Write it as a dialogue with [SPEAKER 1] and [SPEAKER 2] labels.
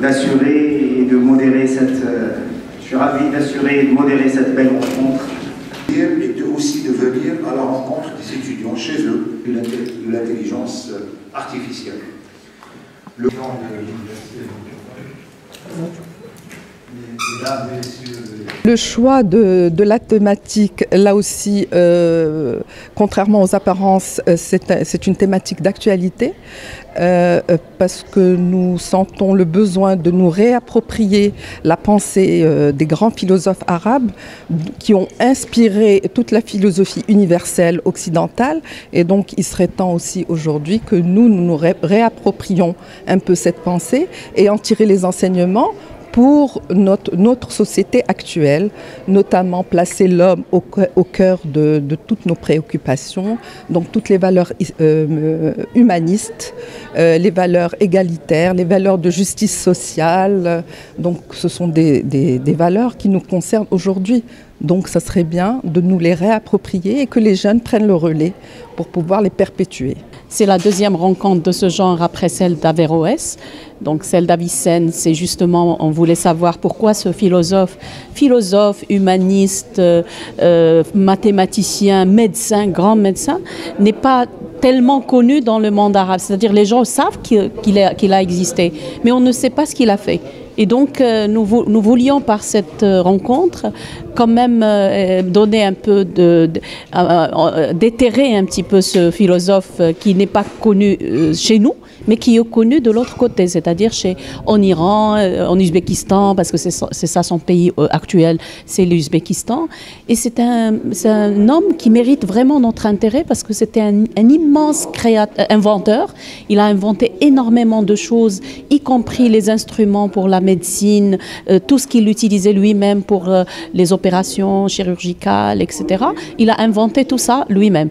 [SPEAKER 1] d'assurer et de modérer cette... je suis ravi d'assurer et de modérer cette belle rencontre.
[SPEAKER 2] Et aussi de venir à la rencontre des étudiants chez eux de l'intelligence artificielle.
[SPEAKER 3] Le choix de la thématique, là aussi, contrairement aux apparences, c'est une thématique d'actualité parce que nous sentons le besoin de nous réapproprier la pensée des grands philosophes arabes qui ont inspiré toute la philosophie universelle occidentale, et donc il serait temps aussi aujourd'hui que nous réapproprions un peu cette pensée et en tirer les enseignements pour notre société actuelle, notamment placer l'homme au cœur de toutes nos préoccupations, donc toutes les valeurs humanistes, les valeurs égalitaires, les valeurs de justice sociale. Donc ce sont des valeurs qui nous concernent aujourd'hui. Donc ça serait bien de nous les réapproprier et que les jeunes prennent le relais pour pouvoir les perpétuer.
[SPEAKER 4] C'est la deuxième rencontre de ce genre après celle d'Averroès. Donc celle d'Avicenne, c'est justement, on voulait savoir pourquoi ce philosophe, humaniste, mathématicien, médecin, grand médecin, n'est pas tellement connu dans le monde arabe. C'est-à-dire les gens savent qu'il a existé, mais on ne sait pas ce qu'il a fait. Et donc, nous voulions par cette rencontre quand même donner un peu déterrer un petit peu ce philosophe qui n'est pas connu chez nous, mais qui est connu de l'autre côté, c'est-à-dire en Iran, en Ouzbékistan, parce que c'est ça son pays actuel, c'est l'Ouzbékistan. Et c'est un homme qui mérite vraiment notre intérêt parce que c'était un immense inventeur. Il a inventé énormément de choses, y compris les instruments pour la médecine, tout ce qu'il utilisait lui-même pour les opérations chirurgicales, etc. Il a inventé tout ça lui-même.